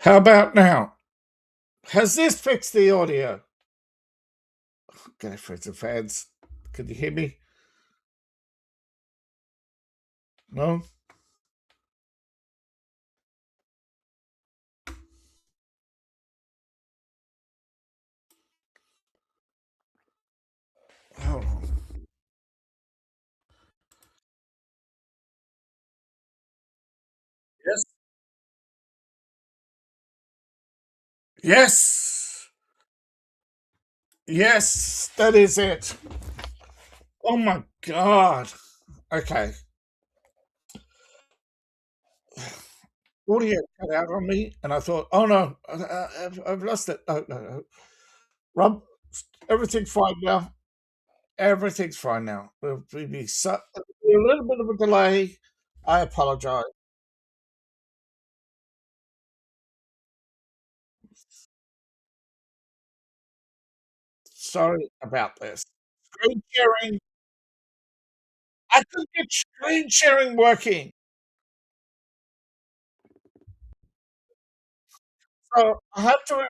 How about now? Has this fixed the audio? Okay, friends and fans, can you hear me? No? Hold on. Yes. Yes. Yes, that is it. Oh my god. Okay. Audio cut out on me, and I thought, oh no, I've lost it. No, no, no. Rob, everything's fine now. Everything's fine now. There'll be a little bit of a delay. I apologize. Sorry about this. Screen sharing. I couldn't get screen sharing working. So I have to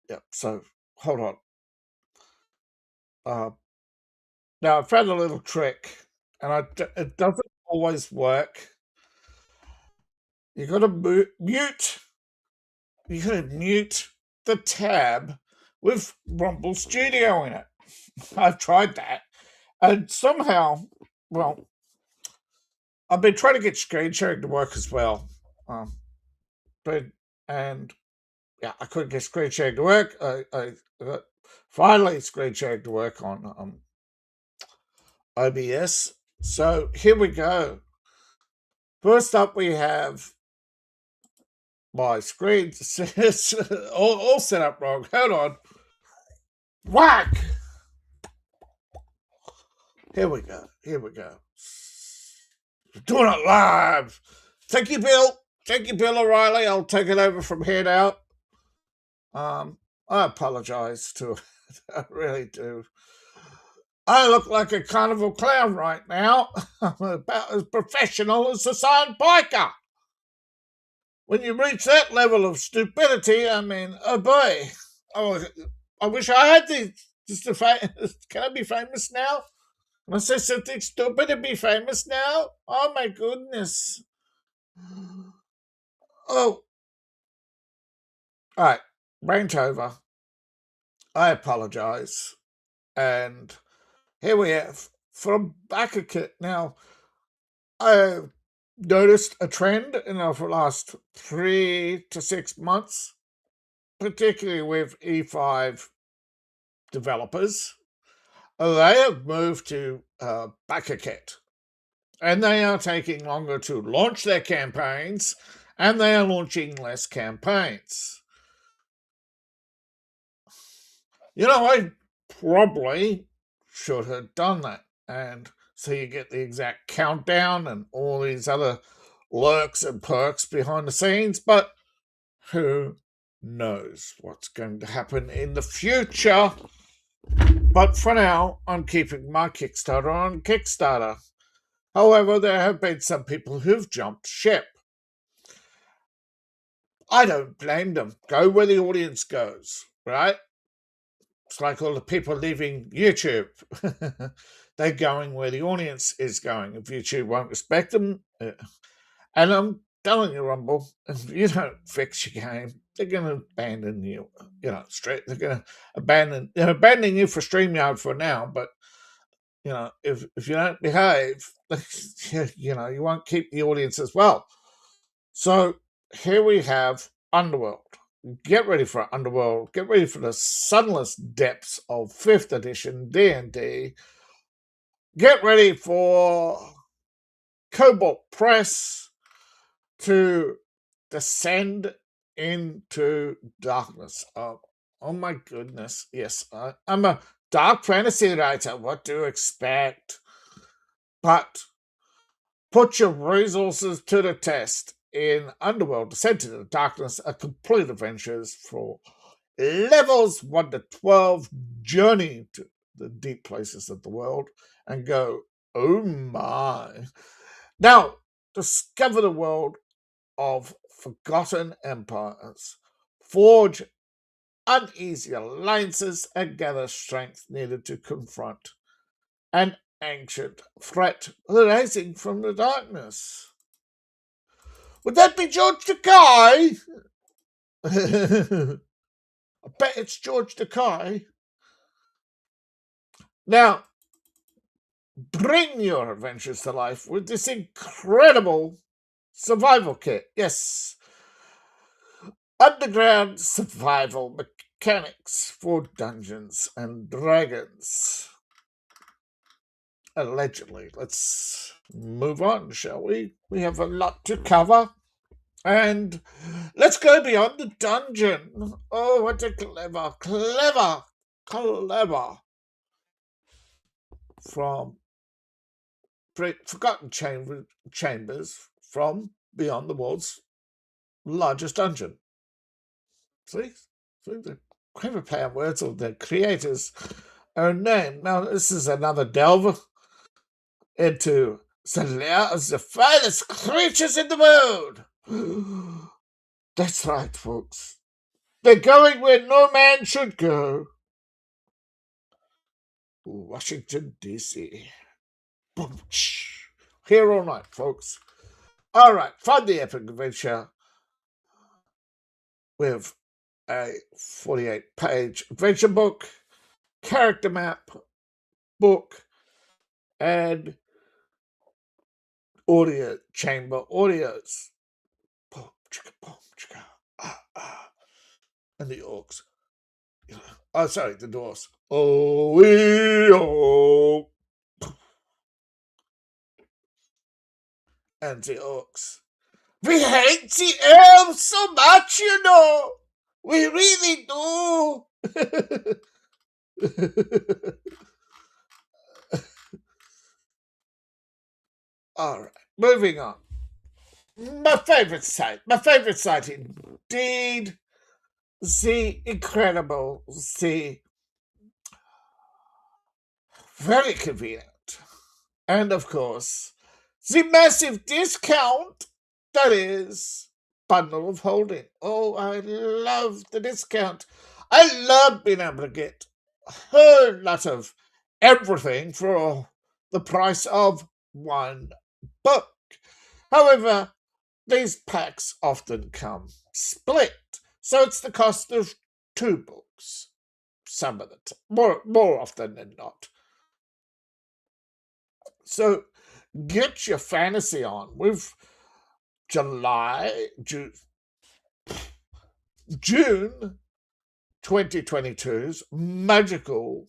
yeah, so hold on. Uh, Now I found a little trick, and it doesn't always work. You gotta mute the tab with Rumble Studio in it. I've tried that, and somehow, well, I've been trying to get screen sharing to work as well. Um, but and yeah, I couldn't get screen sharing to work. I got finally screen sharing to work on OBS. So here we go. First up, we have my screen all set up wrong. Hold on. Whack! Here we go. Here we go. Doing it live. Thank you, Bill. Thank you, Bill O'Reilly. I'll take it over from here now. I apologize to I really do. I look like a carnival clown right now. I'm about as professional as a sign biker. When you reach that level of stupidity, I mean, oh boy. Oh, I wish I had these. Can I be famous now? Can I say something stupid and be famous now? Oh my goodness. Oh, all right. Rant over. I apologize. And here we have from Applegate. Now, I noticed a trend in the last 3 to 6 months, particularly with E5 developers. They have moved to Applegate, and they are taking longer to launch their campaigns, and they are launching less campaigns. I probably should have done that. And so you get the exact countdown and all these other lurks and perks behind the scenes, but who knows what's going to happen in the future? But for now, I'm keeping my Kickstarter on Kickstarter. However, there have been some people who've jumped ship. I don't blame them. Go where the audience goes, right? It's like all the people leaving YouTube. They're going where the audience is going. If YouTube won't respect them, and I'm telling you, Rumble, if you don't fix your game, they're going to abandon you. Straight. They're going to they're abandoning you for StreamYard for now. But if you don't behave, you won't keep the audience as well. So here we have Underworld. Get ready for Underworld. Get ready for the sunless depths of 5th edition D&D. Get ready for Cobalt Press to descend into darkness. Oh my goodness. Yes, I'm a dark fantasy writer. What do you expect? But put your resources to the test. In Underworld, Descent into the Darkness are complete adventures for levels 1 to 12. Journey to the deep places of the world and go, oh my. Now, discover the world of forgotten empires, forge uneasy alliances, and gather strength needed to confront an ancient threat rising from the darkness. Would that be George Takei? I bet it's George Takei. Now, bring your adventures to life with this incredible survival kit. Yes. Underground survival mechanics for Dungeons and Dragons. Allegedly. Let's move on, shall we? We have a lot to cover. And let's go beyond the dungeon. Oh, what a clever from Forgotten Chambers from Beyond the World's Largest Dungeon. See the clever play on words of the creator's own name. Now, this is another delve into the lair of the finest creatures in the world. That's right, folks. They're going where no man should go. Washington, D.C. Here all night, folks. All right, find the epic adventure with a 48-page adventure book, character map book, and audio chamber audios. And the orcs. Oh, sorry, the dwarves. Oh, and the orcs. We hate the elves so much, you know. We really do. All right, moving on. My favorite site indeed. The incredible, the very convenient, and of course, the massive discount that is Bundle of Holding. Oh, I love the discount. I love being able to get a whole lot of everything for the price of one book. However, these packs often come split, so it's the cost of two books. Some of the more often than not. So get your fantasy on with June 2022's magical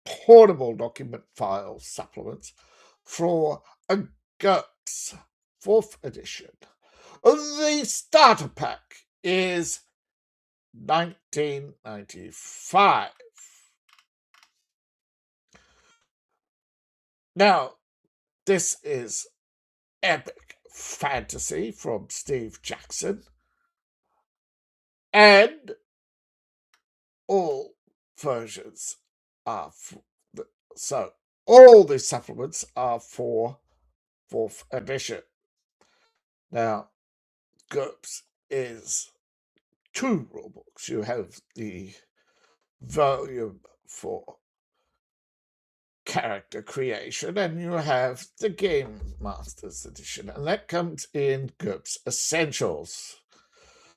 portable document file supplements for a GURPS 4th edition. The starter pack is $19.95. Now, this is epic fantasy from Steve Jackson, and all versions are all the supplements are for 4th edition. Now, GURPS is 2 rulebooks. You have the volume for character creation, and you have the Game Masters edition, and that comes in GURPS Essentials.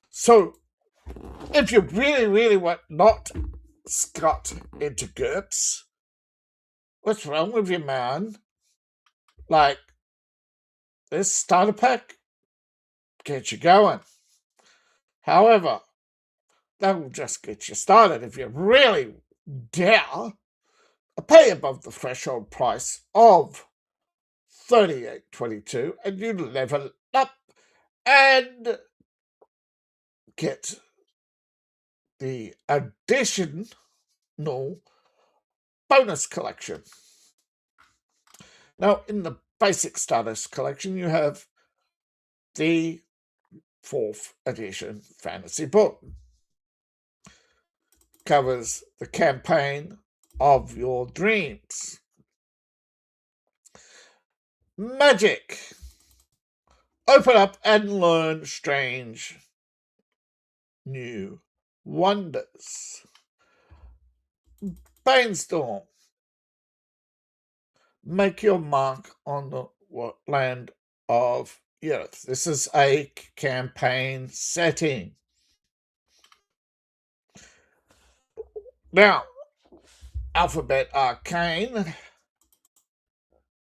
So, if you really want not Scott into GURPS, what's wrong with you, man? Like, this starter pack gets you going. However, that will just get you started. If you really dare pay above the threshold price of $38.22, and you level up and get the additional bonus collection. Now, in the basic starters collection, you have the 4th edition fantasy book. Covers the campaign of your dreams. Magic. Open up and learn strange new wonders. Brainstorm. Make your mark on the land of Earth. This is a campaign setting. Now, Alphabet Arcane.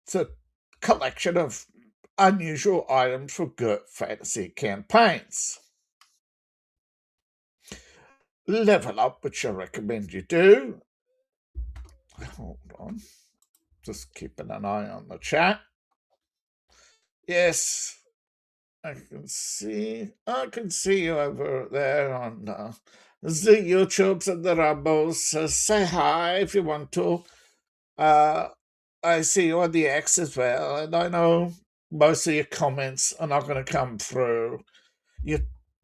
It's a collection of unusual items for good fantasy campaigns. Level up, which I recommend you do. Hold on. Just keeping an eye on the chat. Yes, I can see you over there on the YouTubes and the Rumbles. Say hi if you want to. I see you on the X as well, and I know most of your comments are not going to come through.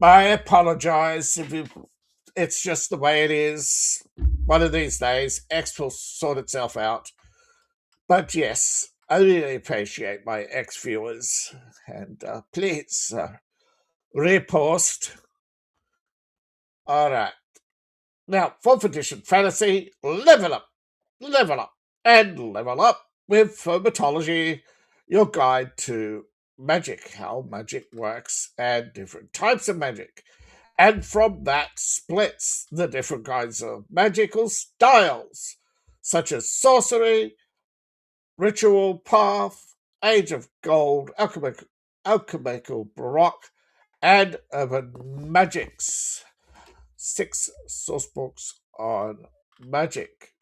I apologize if it's just the way it is. One of these days, X will sort itself out. But yes, I really appreciate my X viewers, and please repost. All right. Now, 4th edition fantasy, level up, and level up with Hermetology, your guide to magic, how magic works, and different types of magic. And from that splits the different kinds of magical styles, such as sorcery, ritual path, Age of Gold, alchemical baroque, and urban magics. 6 sourcebooks on magic.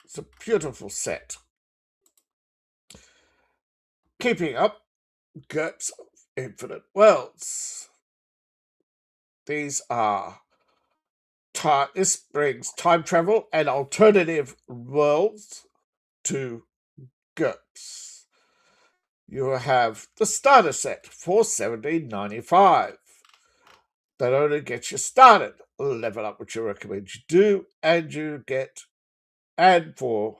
It's a beautiful set. Keeping up, GURPS of Infinite Worlds. These are this brings time travel and alternative worlds to GURPS. You have the starter set for $17.95. That only gets you started. Level up, which I recommend you do, and you get, and for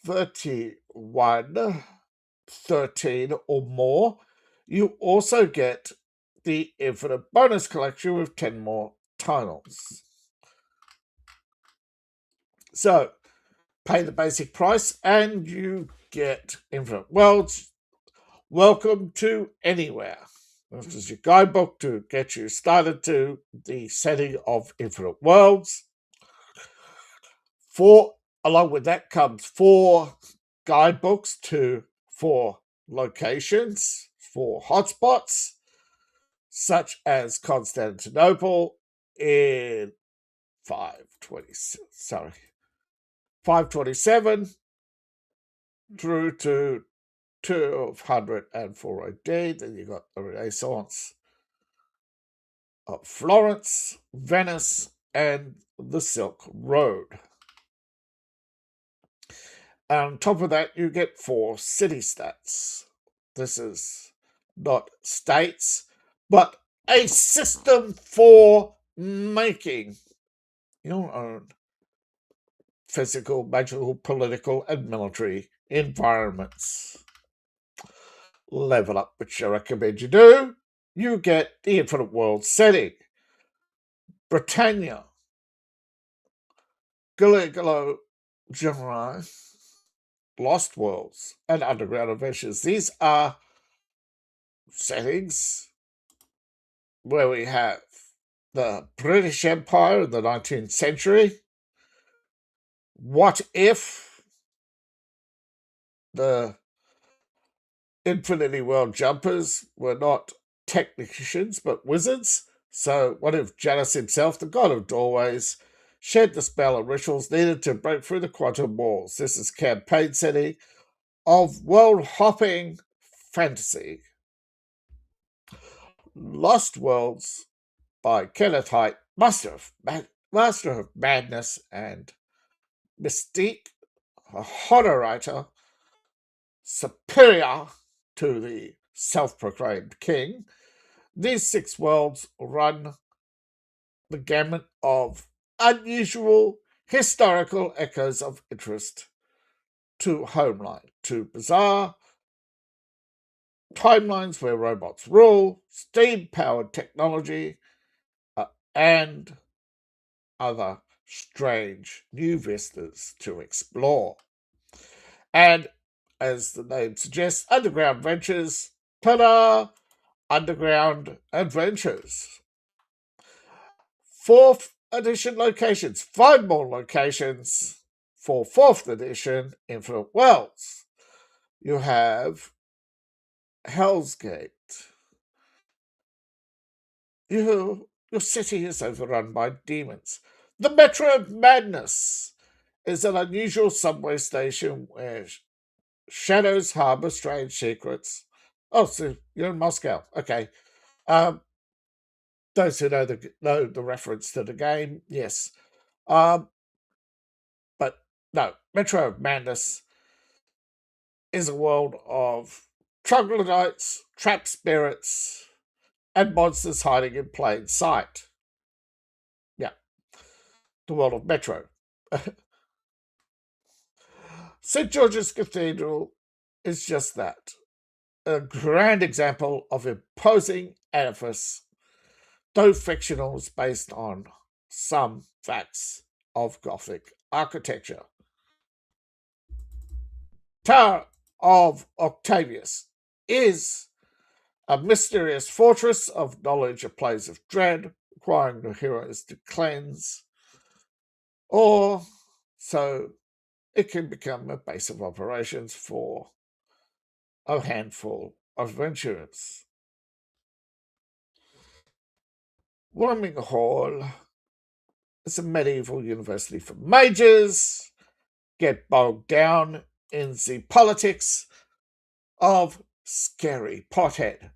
13 or more, you also get the Infinite Bonus Collection with 10 more titles. So, pay the basic price and you get Infinite Worlds. Welcome to Anywhere. This is your guidebook to get you started to the setting of Infinite Worlds. Along with that comes 4 guidebooks to 4 locations, 4 hotspots, such as Constantinople in 527 through to 204 AD. Then you got the Renaissance of Florence, Venice, and the Silk Road. And on top of that, you get 4 city stats. This is not states, but a system for making your own physical, magical, political, and military environments. Level up, which I recommend you do. You get the Infinite World setting. Britannia, Caligula Gemini, Lost Worlds, and Underground Adventures. These are settings where we have the British Empire in the 19th century. What if the Infinity World Jumpers were not technicians but wizards? So what if Janus himself, the god of doorways, shed the spell of rituals needed to break through the quantum walls? This is campaign setting of world-hopping fantasy. Lost Worlds by Kenneth Haidt, Master of Madness and Mystique, a horror writer superior to the self-proclaimed king. These 6 worlds run the gamut of unusual historical echoes of interest to Homeline, two bizarre timelines where robots rule, steam-powered technology, and other strange new vistas to explore. And as the name suggests, Underground Ventures, ta-da! Underground Adventures. 4th edition locations, 5 more locations for 4th edition Infinite Worlds. You have Hell's Gate. Your city is overrun by demons. The Metro of Madness is an unusual subway station where shadows harbor strange secrets. Oh, so you're in Moscow. Okay. Those who know the reference to the game, yes. But no, Metro of Madness is a world of troglodytes, trapped spirits, and monsters hiding in plain sight. Yeah, the world of Metro. St. George's Cathedral is just that. A grand example of imposing edifice, though fictional, is based on some facts of Gothic architecture. Tower of Octavius is a mysterious fortress of knowledge, a place of dread, requiring the heroes to cleanse, or so it can become a base of operations for a handful of adventurers. Worming Hall is a medieval university for mages, get bogged down in the politics of scary pothead.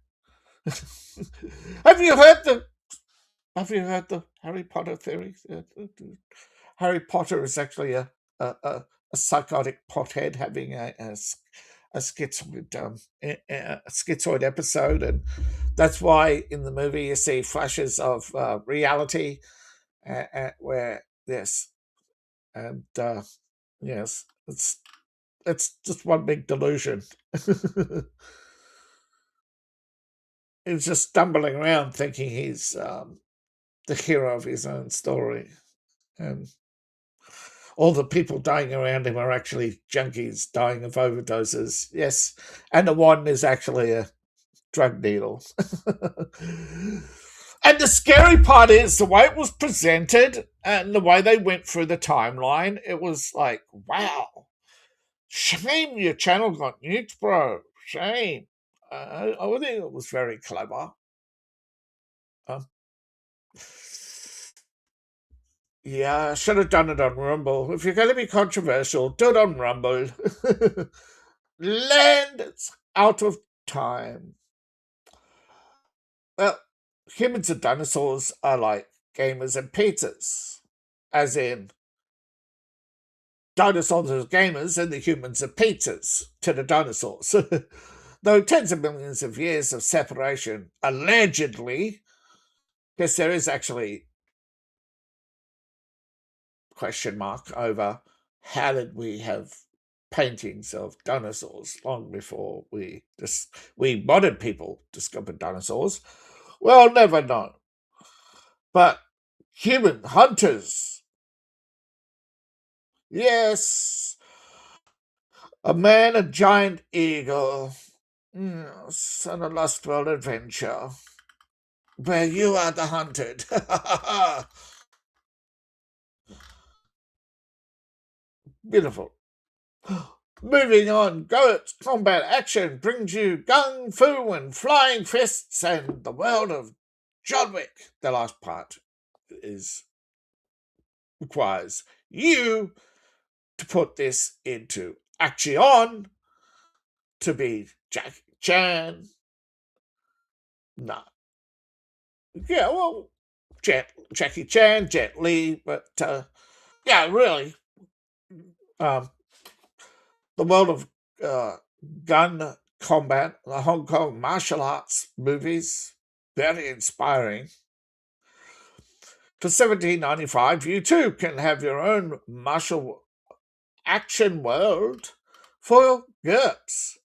Have you heard the Harry Potter theory? Harry Potter is actually a psychotic pothead having a schizoid episode, and that's why in the movie you see flashes of reality where yes, and yes, it's just one big delusion. He's just stumbling around thinking he's the hero of his own story, and all the people dying around him are actually junkies dying of overdoses. Yes, and the one is actually a drug needle. And the scary part is the way it was presented and the way they went through the timeline. It was like, wow, shame your channel got nuked, bro. Shame. I think it was very clever. Yeah, I should have done it on Rumble. If you're going to be controversial, do it on Rumble. Land out of time. Well, humans and dinosaurs are like gamers and pizzas. As in, dinosaurs are gamers and the humans are pizzas to the dinosaurs. Though tens of millions of years of separation, allegedly, because there is actually question mark over how did we have paintings of dinosaurs long before we modern people discovered dinosaurs. Well, never know. But human hunters, yes, a man, a giant eagle, yes, and a Lost World adventure where you are the hunted. Beautiful. Moving on, Goet's combat action brings you gung fu and flying fists and the world of John Wick. The last part requires you to put this into action to be Jackie Chan. Nah. Yeah, well, Jackie Chan, Jet Li, but yeah, really. The world of gun combat, the Hong Kong martial arts movies, very inspiring. For $17.95, you too can have your own martial action world for your GURPS.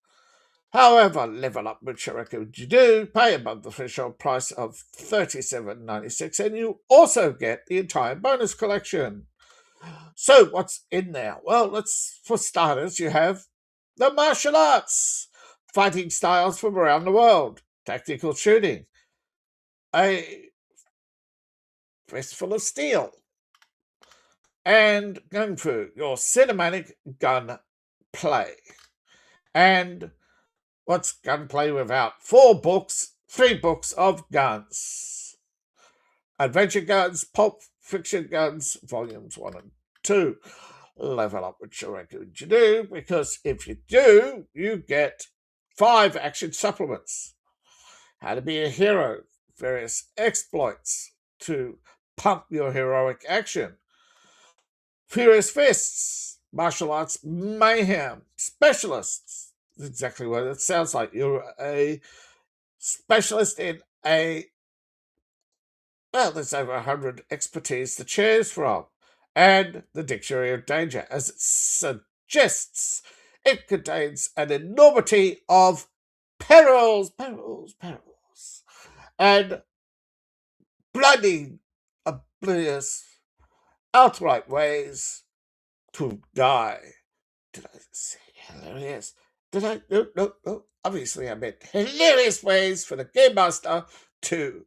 However, level up, which I recommend you do, pay above the threshold price of $37.96, and you also get the entire bonus collection. So, what's in there? Well, for starters, you have the martial arts, fighting styles from around the world, tactical shooting, a fistful of steel, and Kung Fu, your cinematic gun play. And what's gunplay without 4 books, 3 books of guns? Adventure Guns, Pulp Fiction Guns, Volumes 1 and 2. Level up, which I recommend you do, because if you do, you get 5 action supplements. How to be a hero, various exploits to pump your heroic action. Furious Fists, martial arts mayhem, specialists. That's exactly what it sounds like. You're a specialist in there's over 100 expertise to choose from. And the Dictionary of Danger, as it suggests, it contains an enormity of perils, and blinding, oblivious, outright ways to die. Did I say hilarious? Did I? No. Obviously, I meant hilarious ways for the Game Master to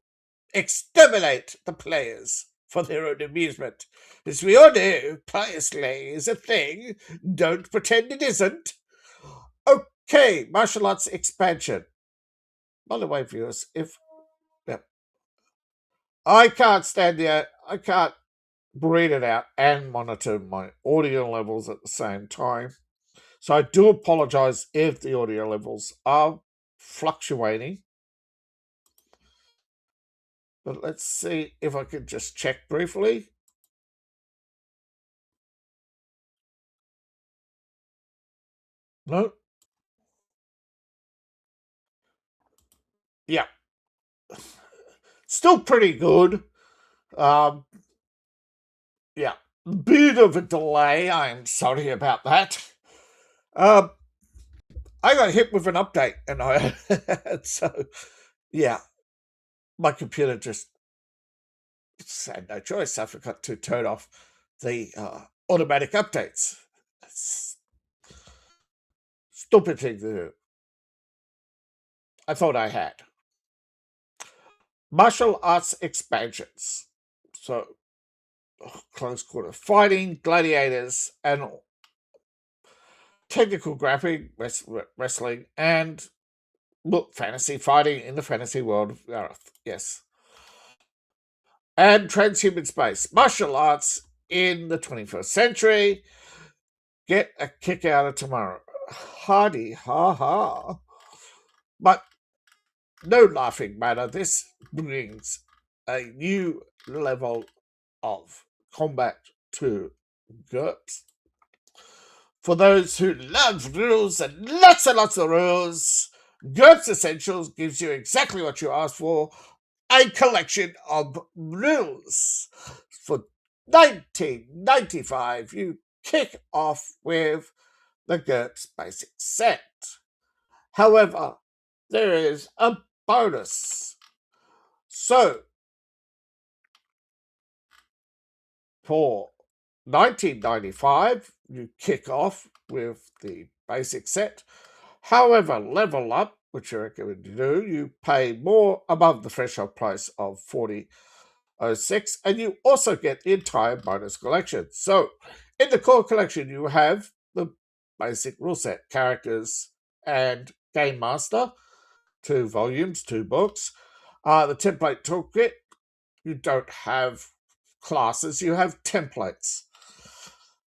exterminate the players for their own amusement. As we all know, player slaying is a thing. Don't pretend it isn't. Okay, martial arts expansion. By the way, viewers, I can't stand there, I can't read it out and monitor my audio levels at the same time. So I do apologize if the audio levels are fluctuating. But let's see if I can just check briefly. No. Yeah. Still pretty good. Yeah. Bit of a delay. I'm sorry about that. I got hit with an update, and so yeah, my computer just had no choice. I forgot to turn off the automatic updates. Stupid thing to do. I thought I had. Martial arts expansions. So, close quarter fighting, gladiators, and technical graphic, wrestling, and fantasy fighting in the fantasy world of Earth. Yes. And transhuman space. Martial arts in the 21st century. Get a kick out of tomorrow. Hardy, ha. But no laughing matter. This brings a new level of combat to GURPS. For those who love rules and lots of rules, GURPS Essentials gives you exactly what you asked for, a collection of rules. For $19.95, you kick off with the GURPS basic set. However, there is a bonus. So, for $19.95, you kick off with the basic set. However, level up, which I recommend you do, you pay more above the threshold price of $40.06, and you also get the entire bonus collection. So, in the core collection, you have the basic rule set, characters, and Game Master, 2 volumes, 2 books. The template toolkit, you don't have classes, you have templates.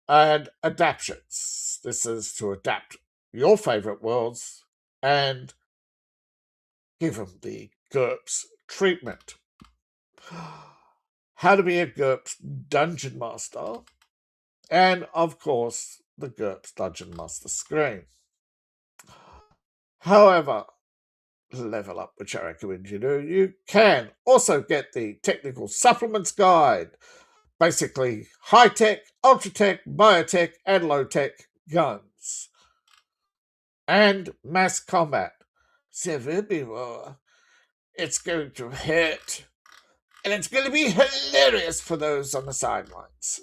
And adaptions. This is to adapt your favorite worlds and give them the GURPS treatment. How to be a GURPS Dungeon Master. And, of course, the GURPS Dungeon Master screen. However, level up, which I recommend you do, you can also get the technical supplements guide. Basically, high-tech, ultra-tech, biotech, and low-tech guns. and mass combat. There will be war. It's going to hurt. And it's going to be hilarious for those on the sidelines.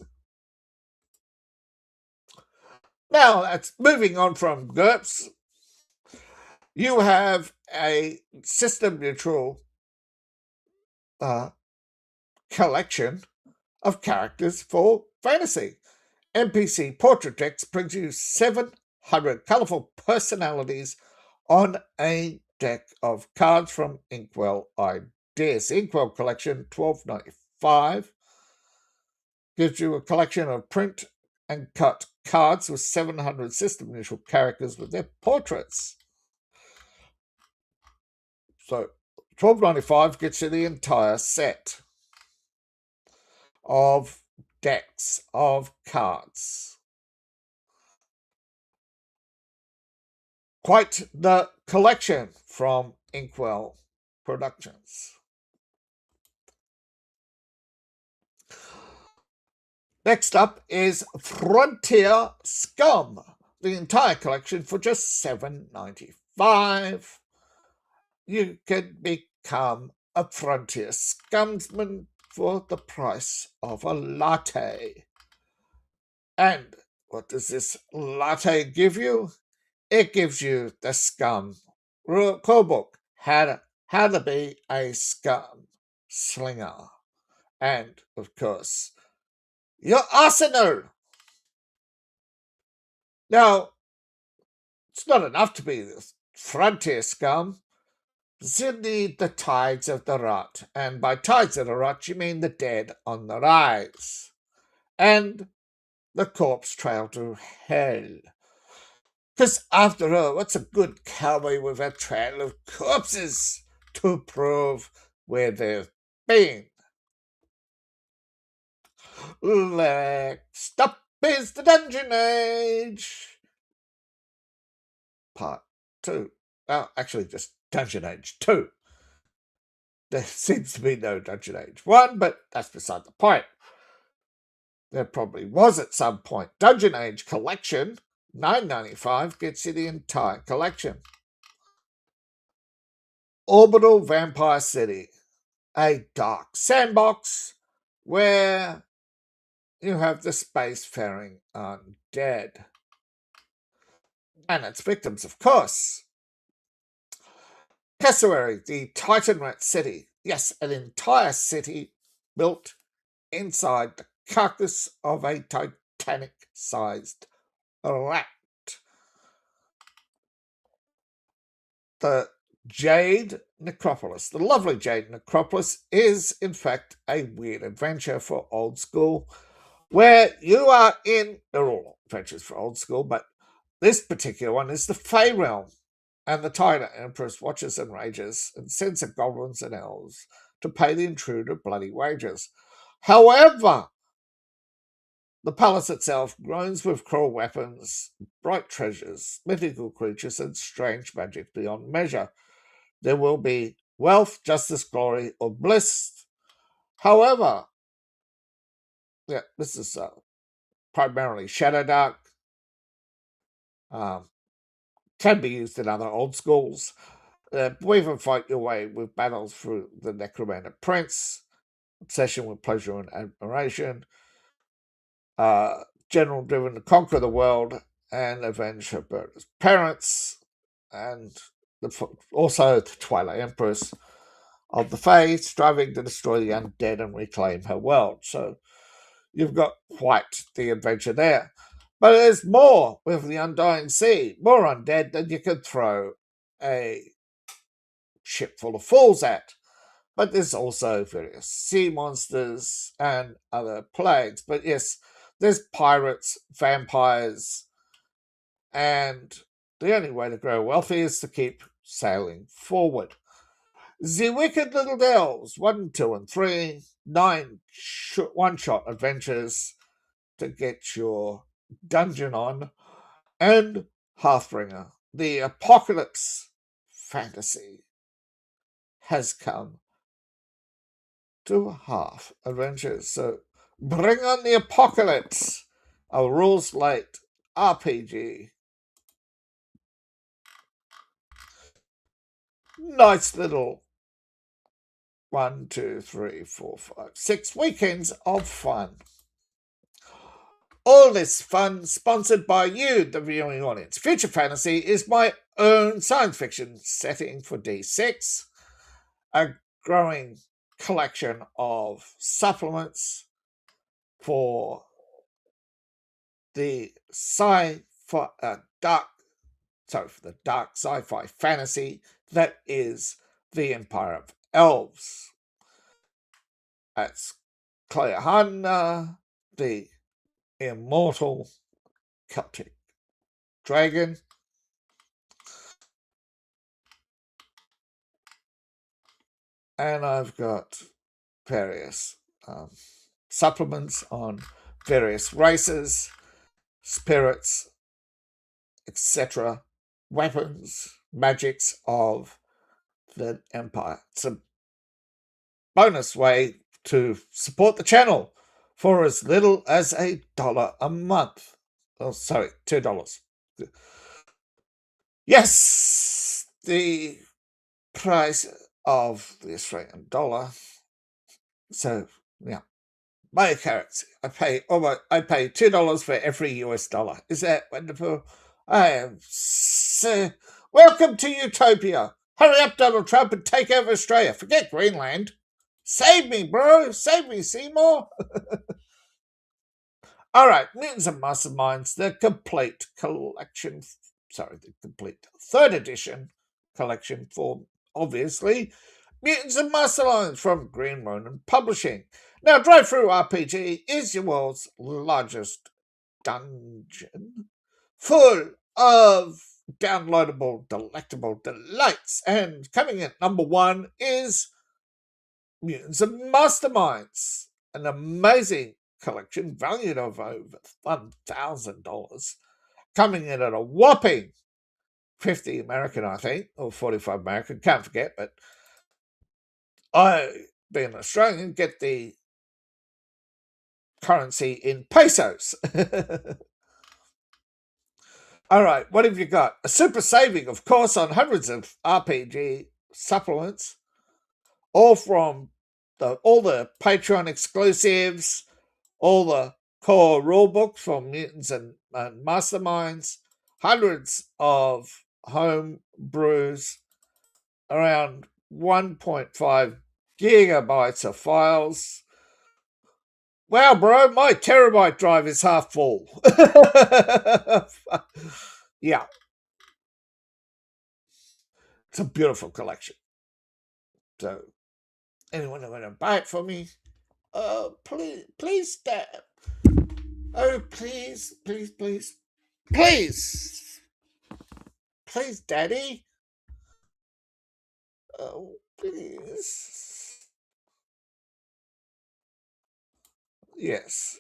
Now, that's moving on from GURPS. You have a system-neutral collection of characters for fantasy. NPC Portrait Decks brings you 700 colourful personalities on a deck of cards from Inkwell Ideas. The Inkwell collection, $12.95, gives you a collection of print and cut cards with 700 system-neutral characters with their portraits. So $12.95 gets you the entire set of decks of cards. Quite the collection from Inkwell Productions. Next up is Frontier Scum, the entire collection for just $7.95. You can become a Frontier Scumsman for the price of a latte. And what does this latte give you? It gives you the Scum core book, how to be a Scum slinger. And, of course, your arsenal. Now, it's not enough to be the Frontier Scum. You need the Tides of the Rot. And by Tides of the Rot, you mean the dead on the rise. And the corpse trail to hell. Because after all, what's a good cowboy with a trail of corpses to prove where they've been? Next up is the Dungeon Age. Part 2. Well, actually, just Dungeon Age 2. There seems to be no Dungeon Age 1, but that's beside the point. There probably was at some point. Dungeon Age Collection, $9.95, gets you the entire collection. Orbital Vampire City, a dark sandbox where you have the spacefaring undead. And its victims, of course. Cassowary, the Titan Rat City. Yes, an entire city built inside the carcass of a Titanic-sized rat. The Jade Necropolis. The lovely Jade Necropolis is, in fact, a weird adventure for old school, where you are in, they're all adventures for old school, but this particular one is the Fey Realm, and the Titan Empress watches and rages and sends her goblins and elves to pay the intruder bloody wages. However, the palace itself groans with cruel weapons, bright treasures, mythical creatures, and strange magic beyond measure. There will be wealth, justice, glory, or bliss. However, this is primarily Shadowdark. Can be used in other old schools. Weave and fight your way with battles through the Necromancer Prince, obsession with pleasure and admiration, general driven to conquer the world and avenge her murderous parents, and also the Twilight Empress of the Fae, striving to destroy the undead and reclaim her world. So you've got quite the adventure there. But there's more with the Undying Sea, more undead than you could throw a ship full of fools at. But there's also various sea monsters and other plagues. But yes, there's pirates, vampires, and the only way to grow wealthy is to keep sailing forward. The Wicked Little Elves, 1, 2, and 3, 9 one-shot adventures to get your dungeon on, and Hearthbringer, the apocalypse fantasy, has come to Hearth Adventures. So bring on the apocalypse, a rules-light RPG. nice little 1, 2, 3, 4, 5, 6 weekends of fun. All this fun sponsored by you, the viewing audience. Future Fantasy is my own science fiction setting for D6, a growing collection of supplements for the dark sci-fi fantasy that is the Empire of Elves. That's Cleohana, the immortal Celtic dragon, and I've got various supplements on various races, spirits, etc., weapons, magics of the Empire. It's a bonus way to support the channel for as little as $1 a month. Oh, sorry, $2. Yes, the price of the Australian dollar. So, yeah, my character, I pay $2 for every US dollar. Is that wonderful? I am so welcome to Utopia. Hurry up, Donald Trump, and take over Australia. Forget Greenland. Save me, bro. Save me, Seymour. All right, Mutants and Masterminds, the complete collection. Sorry, the complete 3rd edition collection for, obviously, Mutants and Masterminds from Green Ronin Publishing. Now, DriveThruRPG is your world's largest dungeon, full of downloadable, delectable delights. And coming at number 1 is Mutants and Masterminds, an amazing collection valued of over $1,000, coming in at a whopping 50 American, I think, or 45 American, can't forget, but I, being Australian, get the currency in pesos. All right, what have you got? A super saving, of course, on hundreds of RPG supplements, all from all the Patreon exclusives, all the core rulebooks from Mutants and Masterminds, hundreds of home brews, around 1.5 gigabytes of files. Wow, bro, my terabyte drive is half full. Yeah. It's a beautiful collection. So, anyone who want to buy it for me? Oh, please, Dad. Oh, please, please, please, please, please, Daddy. Oh, please. Yes.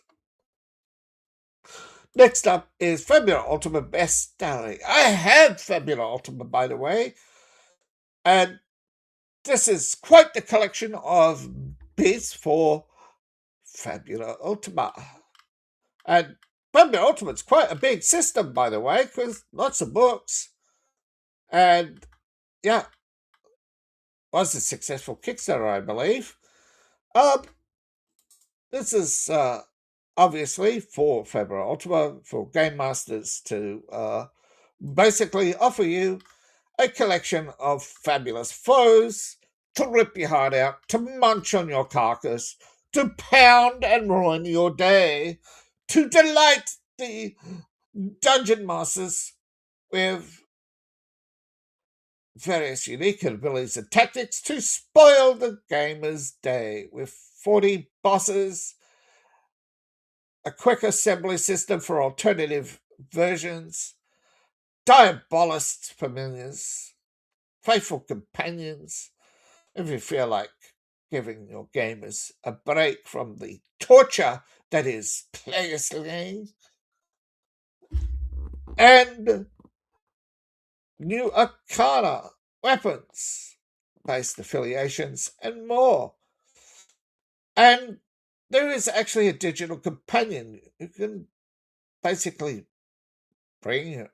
Next up is Fabula Ultima Bestiary. I have Fabula Ultima, by the way, and this is quite the collection of bits for Fabula Ultima. And Fabula Ultima is quite a big system, by the way, because lots of books. And yeah, was a successful Kickstarter, I believe. This is obviously for Fabula Ultima, for Game Masters to basically offer you a collection of fabulous foes to rip your heart out, to munch on your carcass, to pound and ruin your day, to delight the dungeon masters with various unique abilities and tactics to spoil the gamer's day with 40 bosses, a quick assembly system for alternative versions, diabolist familiars, faithful companions, if you feel like giving your gamers a break from the torture that is player slaying, and new arcana, weapons, based affiliations, and more. And there is actually a digital companion you can basically bring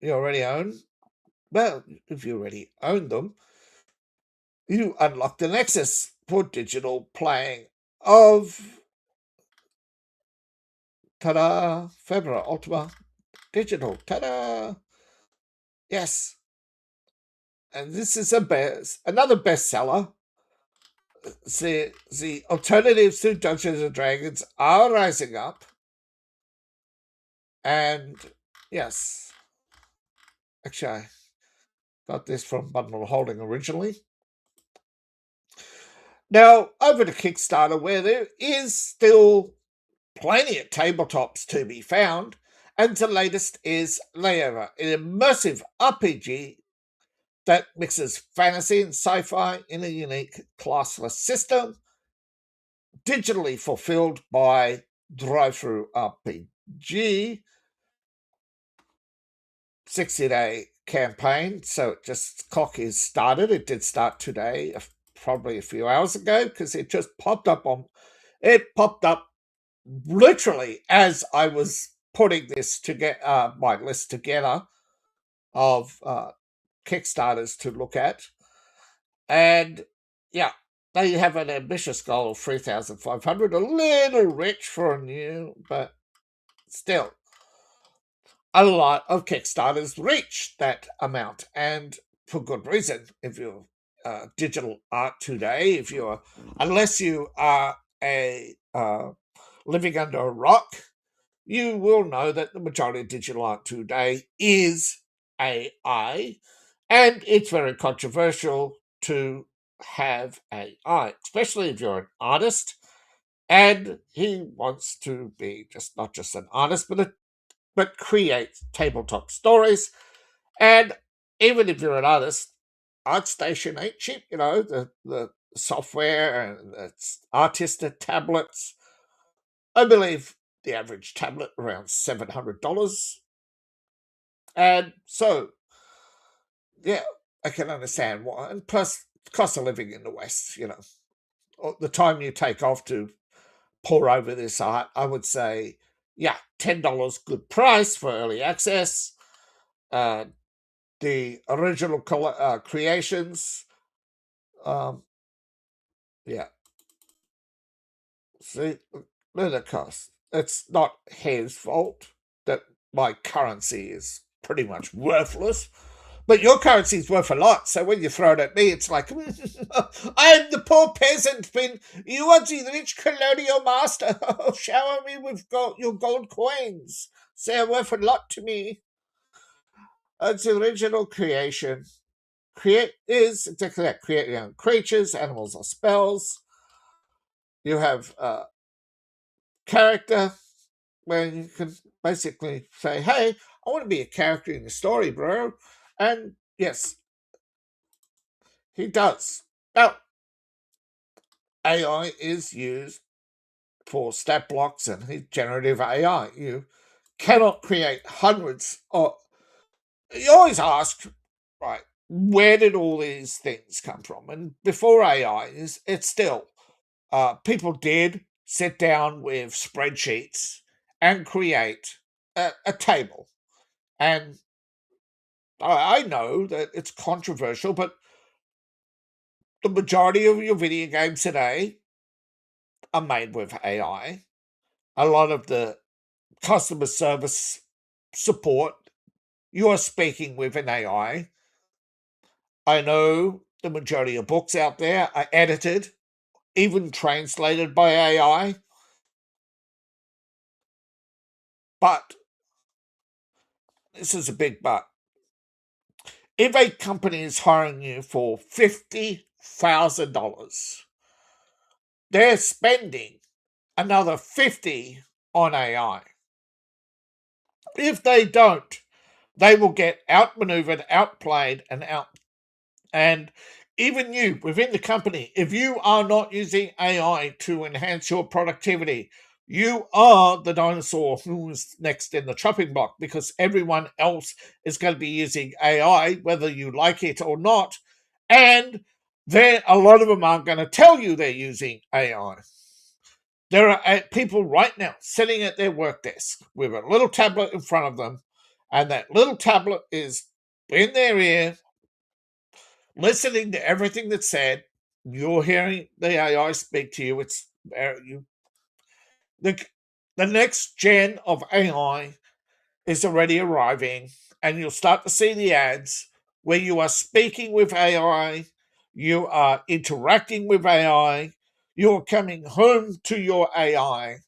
you already own. Well, if you already own them, you unlock the Nexus for digital playing of Fabula Ultima Digital. Ta-da! Yes. And this is another bestseller. The alternatives to Dungeons and Dragons are rising up. And yes, actually, I got this from Bundle Holding originally. Now, over to Kickstarter, where there is still plenty of tabletops to be found, and the latest is Layover, an immersive RPG that mixes fantasy and sci-fi in a unique classless system, digitally fulfilled by DriveThruRPG. 60-day campaign, so it just clock is started. It did start today, probably a few hours ago, because it just popped up literally as I was putting this to get my list together of Kickstarters to look at. And yeah, they have an ambitious goal of 3,500, a little rich for a new, but still, a lot of Kickstarters reach that amount, and for good reason. If you're digital art today, unless you are a living under a rock, you will know that the majority of digital art today is AI, and it's very controversial to have AI, especially if you're an artist and he wants to be not just an artist, but create tabletop stories. And even if you're an artist, ArtStation ain't cheap, the software and it's artistic tablets. I believe the average tablet around $700. And so, yeah, I can understand why. And plus, cost of living in the West, the time you take off to pour over this art, I would say, yeah, $10 good price for early access. The original creations, yeah. See, look at the cost. It's not his fault that my currency is pretty much worthless. But your currency is worth a lot, so when you throw it at me, it's like, I am the poor peasant, you are the rich colonial master. Shower me with your gold coins. They're worth a lot to me. It's the original creation. Is exactly that. Create your own creatures, animals, or spells. You have a character where you can basically say, hey, I want to be a character in the story, bro. And yes, he does. Now, AI is used for stat blocks and generative AI. You cannot create hundreds of. You always ask, right, where did all these things come from? And before AI, it's still people did sit down with spreadsheets and create a table. And I know that it's controversial, but the majority of your video games today are made with AI. A lot of the customer service support, you are speaking with an AI. I know the majority of books out there are edited, even translated by AI. But this is a big but. If a company is hiring you for $50,000, they're spending another 50 on AI. If they don't, they will get outmaneuvered, outplayed, and even you within the company, if you are not using AI to enhance your productivity, you are the dinosaur who's next in the chopping block, because everyone else is going to be using AI, whether you like it or not. And a lot of them aren't going to tell you they're using AI. There are people right now sitting at their work desk with a little tablet in front of them, and that little tablet is in their ear, listening to everything that's said. You're hearing the AI speak to you. It's the next gen of AI is already arriving, and you'll start to see the ads where you are speaking with AI, you are interacting with AI, you're coming home to your AI,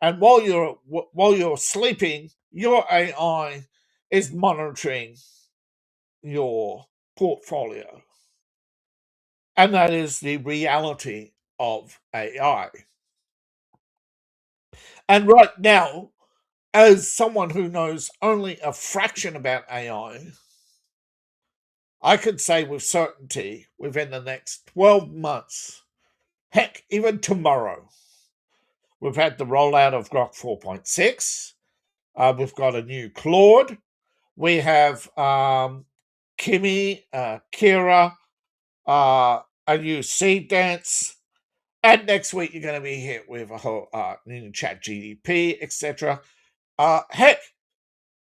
and while you're sleeping, your AI is monitoring your portfolio. And that is the reality of AI. And right now, as someone who knows only a fraction about AI, I could say with certainty within the next 12 months, heck, even tomorrow, we've had the rollout of Grok 4.6. We've got a new Claude. We have Kimi, Kira, a new Seed Dance. And next week, you're going to be hit with a whole new chat GDP, etc. Heck,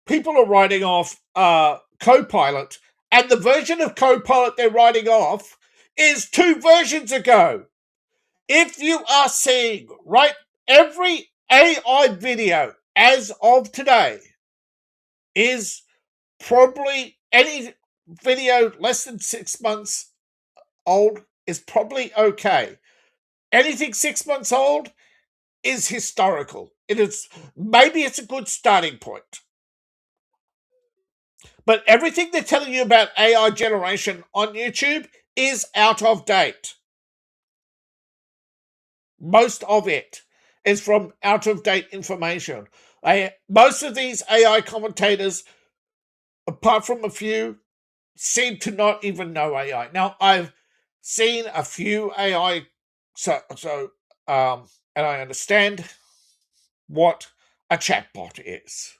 people are writing off Copilot, and the version of Copilot they're writing off is 2 versions ago. If you are seeing, right, every AI video as of today is probably any video less than 6 months old is probably okay. Anything 6 months old is historical. Maybe it's a good starting point. But everything they're telling you about AI generation on YouTube is out of date. Most of it is from out of date information. Most of these AI commentators, apart from a few, seem to not even know AI. Now, I've seen a few AI, and I understand what a chatbot is.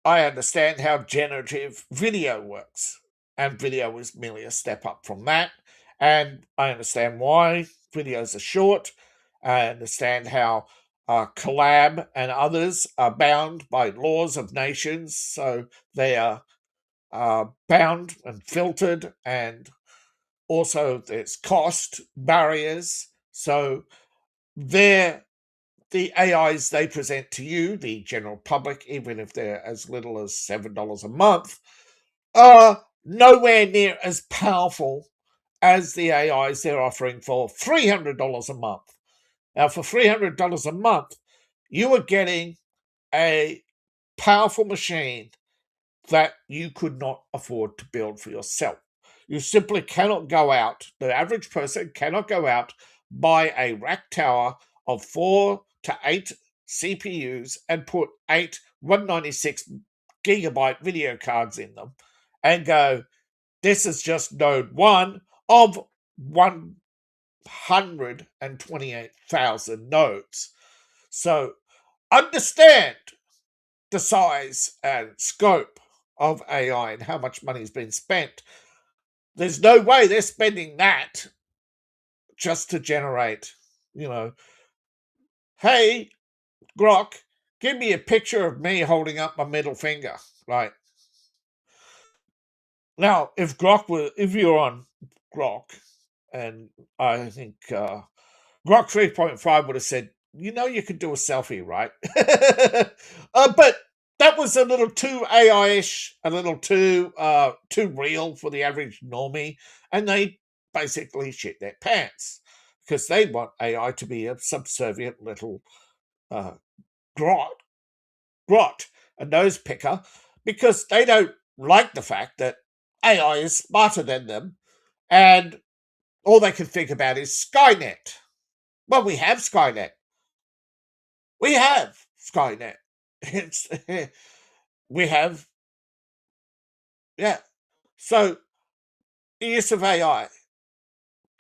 I understand how generative video works, and video is merely a step up from that. And I understand why videos are short. I understand how Collab and others are bound by laws of nations, so they are bound and filtered, and also there's cost barriers. So the AIs they present to you, the general public, even if they're as little as $7 a month, are nowhere near as powerful as the AIs they're offering for $300 a month. Now, for $300 a month, you are getting a powerful machine that you could not afford to build for yourself. You simply cannot go out, the average person cannot go out, buy a rack tower of 4 to 8 CPUs and put 8 196 gigabyte video cards in them and go, this is just node 1 of 128,000 nodes. So understand the size and scope of AI and how much money has been spent. There's no way they're spending that just to generate, hey, Grok, give me a picture of me holding up my middle finger. Right. Now, if you're on Grok, and I think Grok 3.5 would have said, you could do a selfie, right? But that was a little too AI-ish, a little too real for the average normie, and they basically shit their pants because they want AI to be a subservient little grot, a nose picker, because they don't like the fact that AI is smarter than them, and all they can think about is Skynet. Well, we have Skynet. We have Skynet. It's we have, yeah. So the use of AI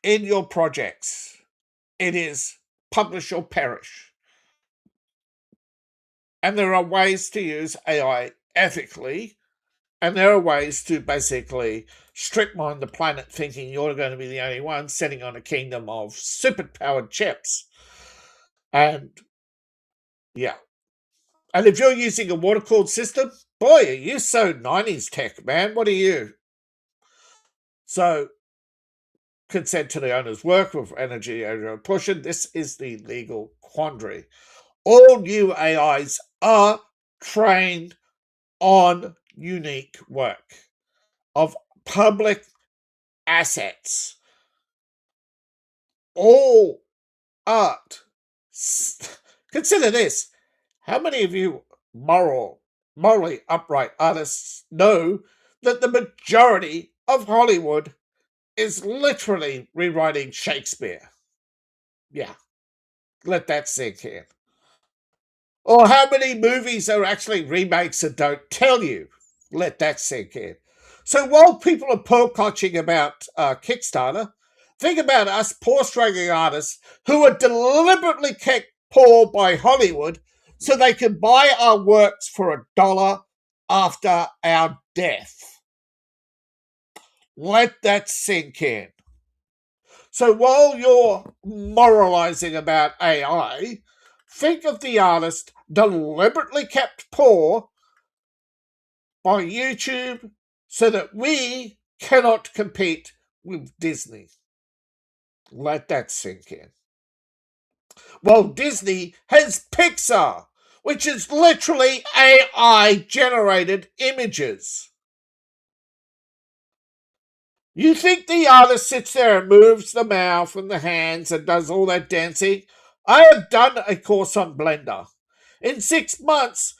in your projects, it is publish or perish. And there are ways to use AI ethically, and there are ways to basically strip mine the planet thinking you're going to be the only one sitting on a kingdom of super-powered chips. And yeah. And if you're using a water-cooled system, boy, are you so 90s tech, man. What are you? So, consent to the owner's work with energy over portion. This is the legal quandary. All new AIs are trained on unique work of public assets. All art. Consider this. How many of you morally upright artists know that the majority of Hollywood is literally rewriting Shakespeare? Yeah, let that sink in. Or how many movies are actually remakes and don't tell you? Let that sink in. So while people are poor-coaching about Kickstarter, think about us poor struggling artists who are deliberately kept poor by Hollywood so they can buy our works for $1 after our death. Let that sink in. So while you're moralizing about AI, think of the artist deliberately kept poor by YouTube so that we cannot compete with Disney. Let that sink in. Well, Disney has Pixar, which is literally AI-generated images. You think the artist sits there and moves the mouth and the hands and does all that dancing? I have done a course on Blender. In 6 months,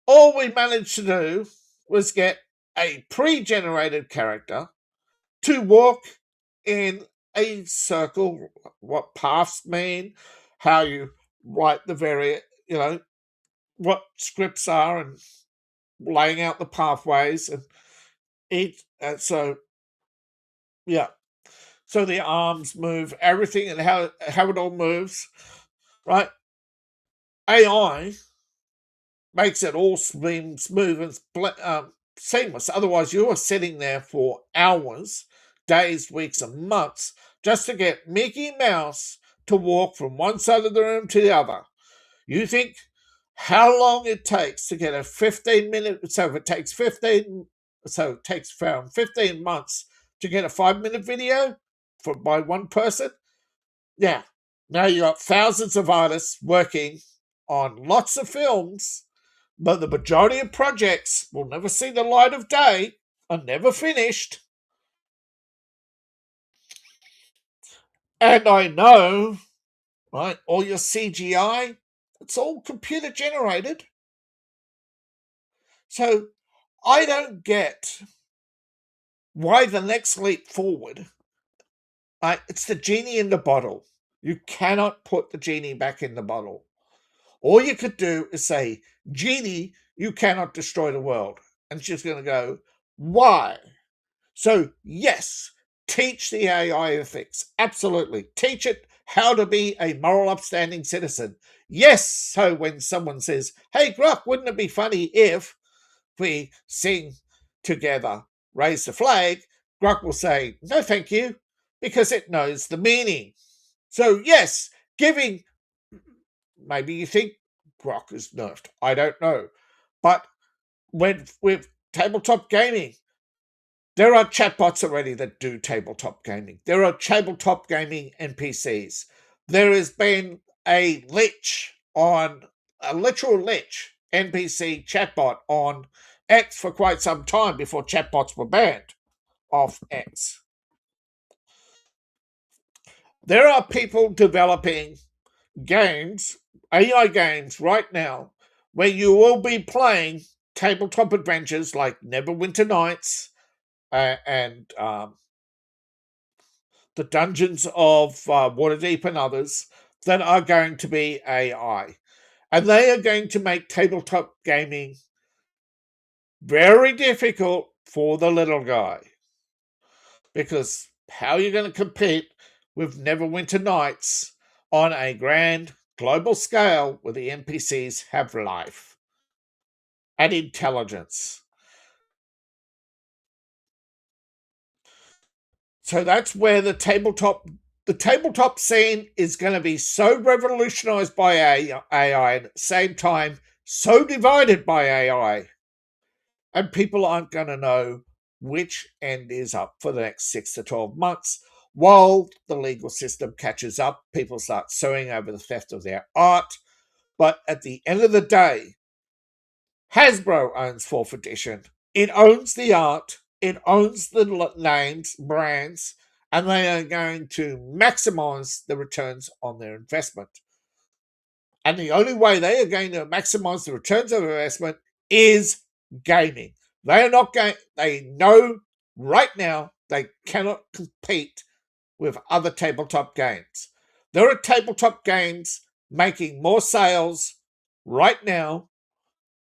all we managed to do was get a pre-generated character to walk in a circle, what paths mean, how you write the what scripts are, and laying out the pathways and so the arms move, everything, and how it all moves, right? AI makes it all smooth and seamless. Otherwise, you are sitting there for hours, days, weeks, and months just to get Mickey Mouse to walk from one side of the room to the other. You think how long it takes to get a 15-minute? So if it takes 15, so it takes around 15 months to get a 5-minute video by one person. Yeah, now you got thousands of artists working on lots of films, but the majority of projects will never see the light of day, are never finished. And I know, right, all your CGI, it's all computer generated. So I don't get why the next leap forward, it's the genie in the bottle. You cannot put the genie back in the bottle. All you could do is say, Genie, you cannot destroy the world. And she's going to go, why? So, yes, teach the AI ethics. Absolutely. Teach it how to be a moral, upstanding citizen. Yes, so when someone says, hey, Gruck, wouldn't it be funny if we sing together, raise the flag? Gruck will say, no, thank you, because it knows the meaning. So, yes, giving... Maybe you think Grok is nerfed. I don't know. But with tabletop gaming, there are chatbots already that do tabletop gaming. There are tabletop gaming NPCs. There has been a literal lich NPC chatbot on X for quite some time before chatbots were banned off X. There are people developing games, AI games right now, where you will be playing tabletop adventures like Neverwinter Nights and the Dungeons of Waterdeep and others that are going to be AI. And they are going to make tabletop gaming very difficult for the little guy. Because how are you going to compete with Neverwinter Nights on a grand global scale where the NPCs have life and intelligence? So that's where the tabletop scene is going to be so revolutionized by AI, and at the same time so divided by AI, and people aren't going to know which end is up for the next 6 to 12 months. While the legal system catches up, people start suing over the theft of their art. But at the end of the day, Hasbro owns 4th edition. It owns the art, it owns the names, brands, and they are going to maximize the returns on their investment. And the only way they are going to maximize the returns of investment is gaming. They are not going, they know right now they cannot compete with other tabletop games. There are tabletop games making more sales right now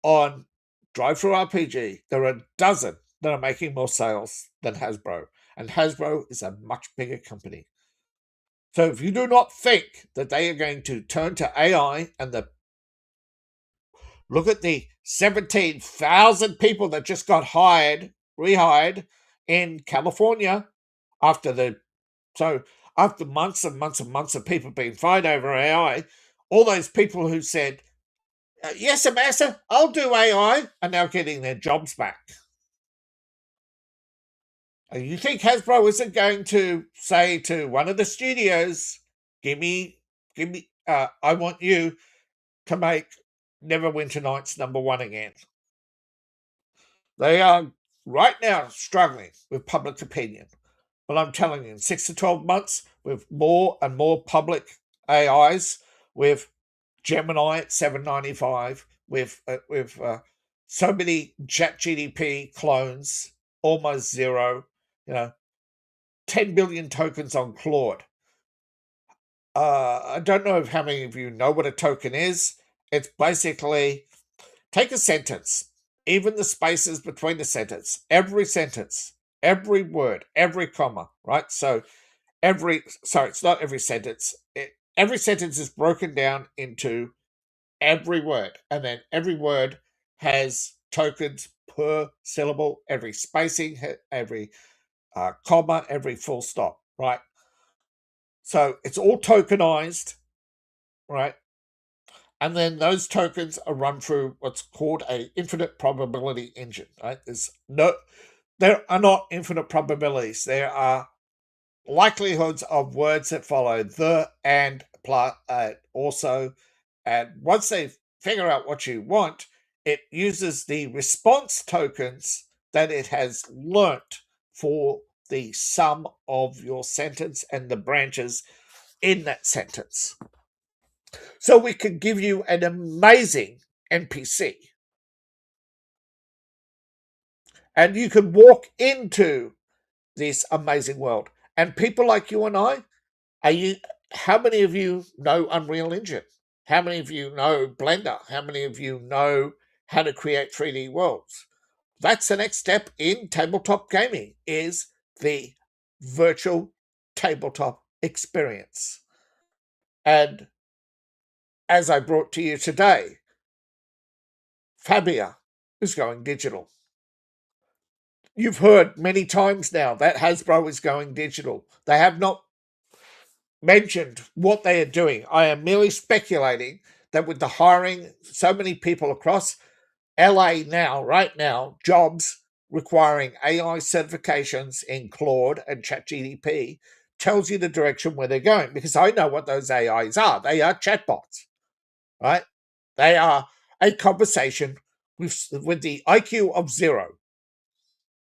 on DriveThruRPG. There are a dozen that are making more sales than Hasbro. And Hasbro is a much bigger company. So if you do not think that they are going to turn to AI and look at the 17,000 people that just got rehired in California after months and months and months of people being fired over AI, all those people who said, yes, Master, I'll do AI, are now getting their jobs back. You think Hasbro isn't going to say to one of the studios, I want you to make Neverwinter Nights #1 again. They are right now struggling with public opinion. But I'm telling you, in 6 to 12 months, with more and more public AIs, with Gemini at $7.95, with so many ChatGPT clones, almost zero, 10 billion tokens on Claude. I don't know how many of you know what a token is. It's basically, take a sentence, even the spaces between the sentence, every word, every comma, right? So it's not every sentence. Every sentence is broken down into every word, and then every word has tokens per syllable, every spacing, every comma, every full stop, right? So it's all tokenized, right? And then those tokens are run through what's called a infinite probability engine, right? There are not infinite probabilities. There are likelihoods of words that follow the, and, plus, also. And once they figure out what you want, it uses the response tokens that it has learnt for the sum of your sentence and the branches in that sentence. So we could give you an amazing NPC. And you could walk into this amazing world. And people like you and I, how many of you know Unreal Engine? How many of you know Blender? How many of you know how to create 3D worlds? That's the next step in tabletop gaming, is the virtual tabletop experience. And as I brought to you today, Fabula is going digital. You've heard many times now that Hasbro is going digital. They have not mentioned what they are doing. I am merely speculating that with the hiring so many people across LA right now, jobs requiring AI certifications in Claude and ChatGPT tells you the direction where they're going, because I know what those AIs are. They are chatbots, right? They are a conversation with the IQ of 0,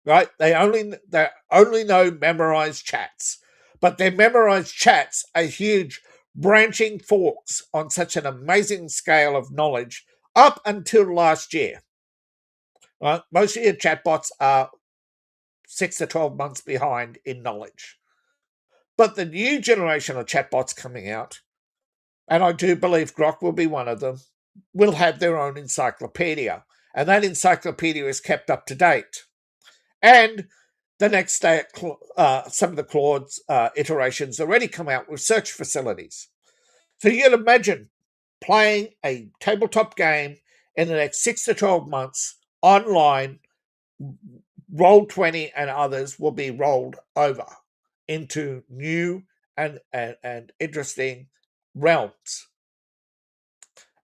right? They only know memorized chats, but their memorized chats are huge branching forks on such an amazing scale of knowledge up until last year. Right? Most of your chatbots are 6 to 12 months behind in knowledge. But the new generation of chatbots coming out, and I do believe Grok will be one of them, will have their own encyclopedia. And that encyclopedia is kept up to date. And the next day, some of the Claude's iterations already come out with search facilities. So you can imagine playing a tabletop game in the next 6 to 12 months online. Roll20 and others will be rolled over into new and interesting realms.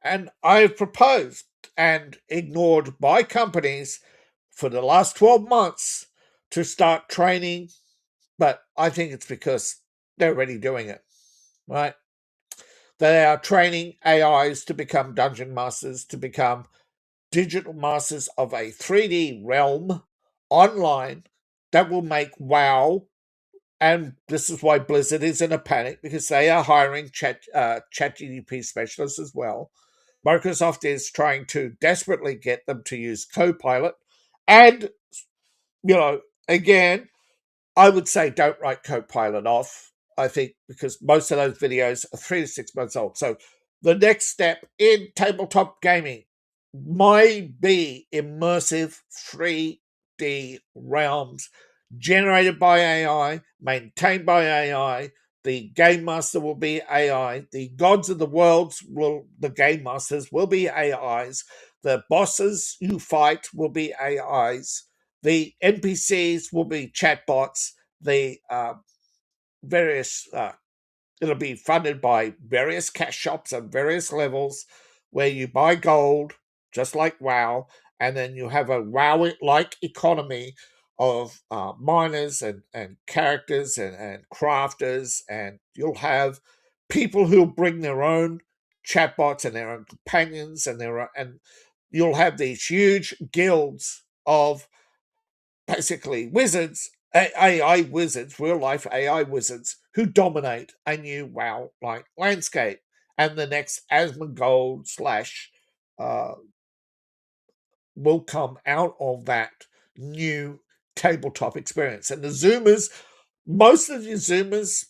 And I've proposed and ignored by companies for the last 12 months to start training, but I think it's because they're already doing it, right? They are training AIs to become dungeon masters, to become digital masters of a 3D realm online that will make WoW. And this is why Blizzard is in a panic, because they are hiring ChatGPT specialists as well. Microsoft is trying to desperately get them to use Copilot. And, again, I would say don't write Copilot off, I think, because most of those videos are 3 to 6 months old. So the next step in tabletop gaming might be immersive 3D realms generated by AI, maintained by AI. The game master will be AI. The gods of the worlds the game masters will be AIs. The bosses you fight will be AIs. The NPCs will be chatbots. The various it'll be funded by various cash shops at various levels, where you buy gold, just like WoW, and then you have a WoW-like economy of miners and characters and crafters, and you'll have people who'll bring their own chatbots and their own companions, and you'll have these huge guilds of basically wizards, AI wizards, real life AI wizards, who dominate a new WoW like landscape. And the next Asmongold will come out of that new tabletop experience. And the Zoomers, most of the Zoomers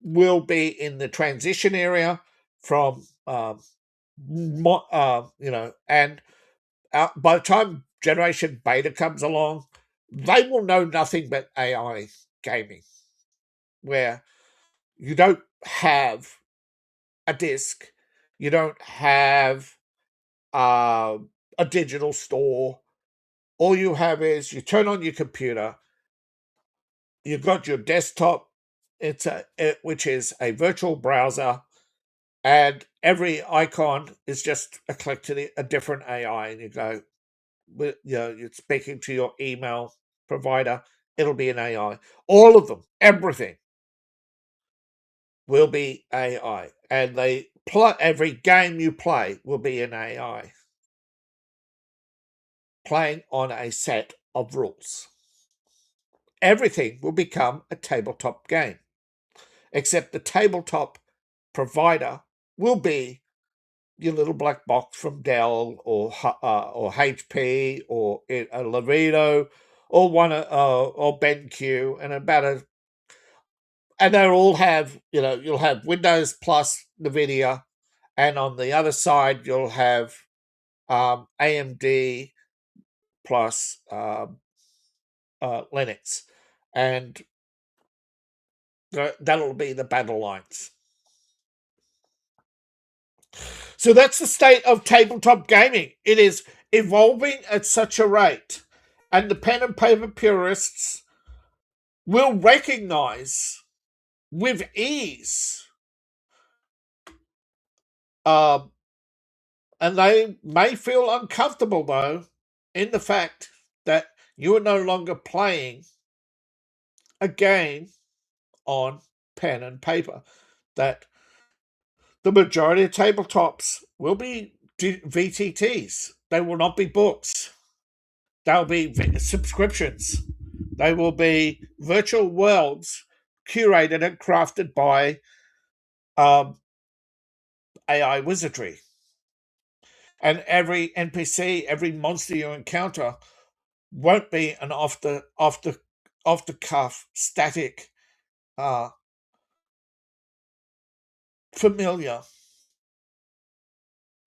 will be in the transition area from, and by the time Generation Beta comes along, they will know nothing but AI gaming, where you don't have a disc, you don't have a digital store. All you have is you turn on your computer, you've got your desktop, which is a virtual browser, and every icon is just a click to a different AI, and you go, you're speaking to your email provider, it'll be an AI. All of them, everything will be AI, and every game you play will be an AI playing on a set of rules. Everything will become a tabletop game, except the tabletop provider will be your little black box from Dell or HP or a Levito or or BenQ, and they'll all have, you'll have Windows plus NVIDIA, and on the other side you'll have AMD plus Linux, and that'll be the battle lines. So that's the state of tabletop gaming. It is evolving at such a rate, and the pen and paper purists will recognize with ease, and they may feel uncomfortable, though, in the fact that you are no longer playing a game on pen and paper, that the majority of tabletops will be VTTs. They will not be books. They'll be subscriptions. They will be virtual worlds curated and crafted by AI wizardry. And every NPC, every monster you encounter won't be an off the cuff, static, familiar.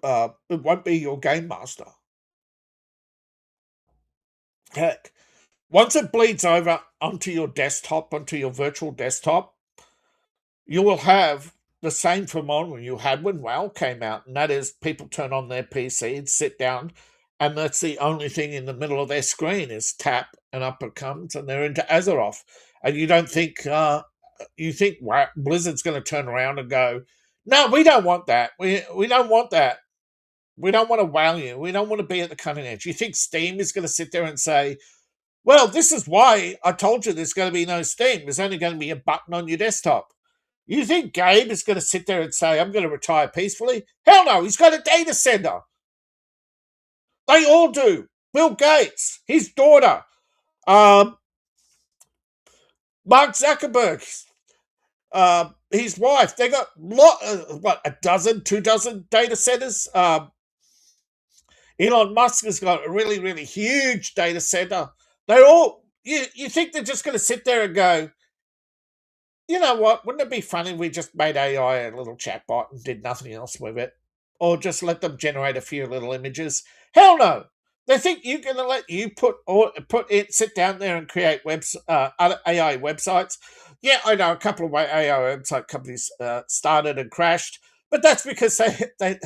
It won't be your game master. Heck, once it bleeds over onto your desktop, onto your virtual desktop, you will have the same phenomenon you had when WoW came out, and that is people turn on their PC and sit down, and that's the only thing in the middle of their screen is tap, and up it comes, and they're into Azeroth. And you don't think, you think Blizzard's going to turn around and go, no, we don't want that. We don't want that. We don't want to wow you. We don't want to be at the cutting edge. You think Steam is going to sit there and say, Well, this is why I told you there's going to be no Steam. There's only going to be a button on your desktop. You think Gabe is going to sit there and say, I'm going to retire peacefully? Hell no, he's got a data center. They all do. Bill Gates, his daughter, Mark Zuckerberg, his wife, they got a dozen, 2 dozen data centers. Elon Musk has got a really, really huge data center. They're all, you think they're just going to sit there and go, you know what, wouldn't it be funny if we just made AI a little chatbot and did nothing else with it? Or just let them generate a few little images? Hell no. They think you're going to let you sit down there and create other AI websites. Yeah, I know a couple of AI website companies started and crashed, but that's because they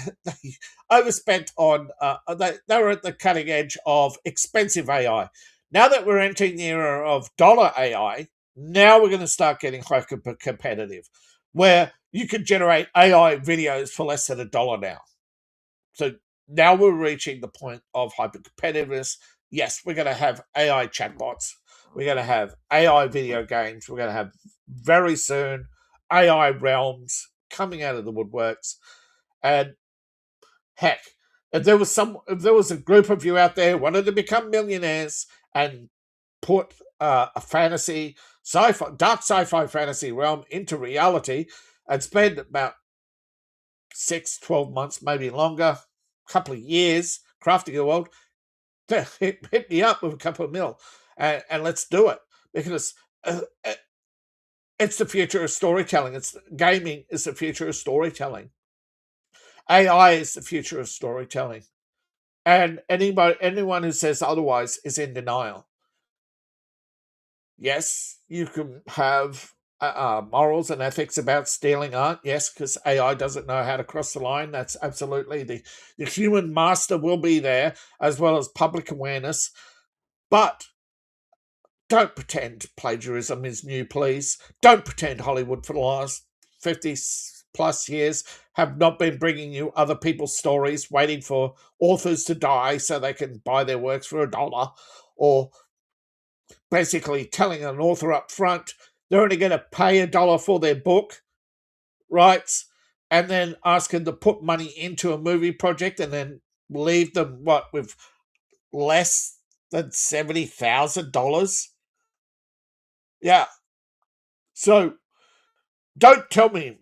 overspent on, they were at the cutting edge of expensive AI. Now that we're entering the era of dollar AI, now we're going to start getting hyper competitive, where you can generate AI videos for less than $1 now. So now we're reaching the point of hyper competitiveness. Yes, we're going to have AI chatbots. We're going to have AI video games. We're going to have very soon AI realms coming out of the woodworks. And heck, if there was a group of you out there who wanted to become millionaires and put a fantasy, dark sci-fi fantasy realm into reality and spend about 6-12 months, maybe longer, a couple of years crafting a world, hit me up with a couple of mil and let's do it, because it's the future of storytelling. Gaming is the future of storytelling. AI is the future of storytelling, and anyone who says otherwise is in denial. Yes, you can have morals and ethics about stealing art. Yes, because AI doesn't know how to cross the line. That's absolutely the human master will be there, as well as public awareness. But don't pretend plagiarism is new, please. Don't pretend Hollywood for the last 50 plus years have not been bringing you other people's stories, waiting for authors to die so they can buy their works for $1, or basically telling an author up front they're only going to pay $1 for their book rights, and then asking to put money into a movie project and then leave them with less than $70,000. Yeah. So don't tell me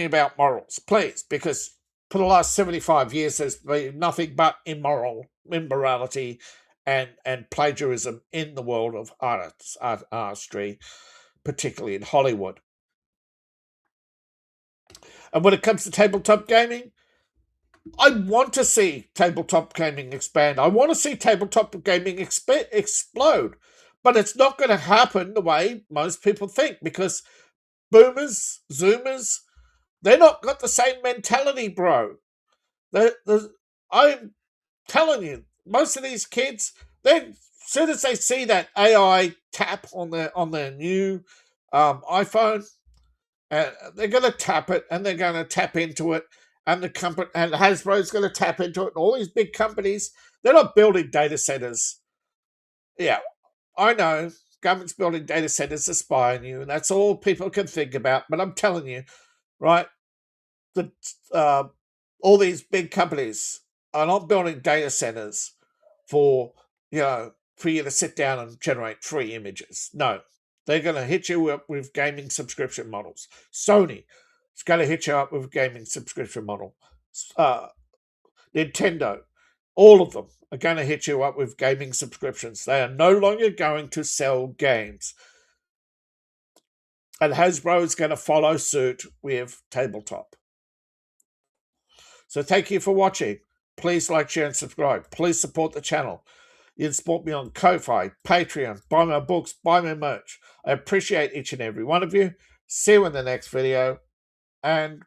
about morals, please, because for the last 75 years there's been nothing but immorality and plagiarism in the world of artistry, particularly in Hollywood. And when it comes to tabletop gaming, I want to see tabletop gaming expand. I want to see tabletop gaming explode. But it's not going to happen the way most people think, because boomers, zoomers, they're not got the same mentality, bro. I'm telling you, most of these kids, as soon as they see that AI tap on their new iPhone, they're going to tap it, and they're going to tap into it, and the company and Hasbro's going to tap into it, and all these big companies, they're not building data centers. Yeah, I know government's building data centers to spy on you, and that's all people can think about. But I'm telling you, right, that all these big companies are not building data centers for you to sit down and generate free images. No, they're going to hit you up with gaming subscription models. Sony is going to hit you up with a gaming subscription model. Nintendo, all of them are going to hit you up with gaming subscriptions. They are no longer going to sell games. And Hasbro is going to follow suit with tabletop. So thank you for watching. Please like, share, and subscribe. Please support the channel. You can support me on Ko-Fi, Patreon, buy my books, buy my merch. I appreciate each and every one of you. See you in the next video, and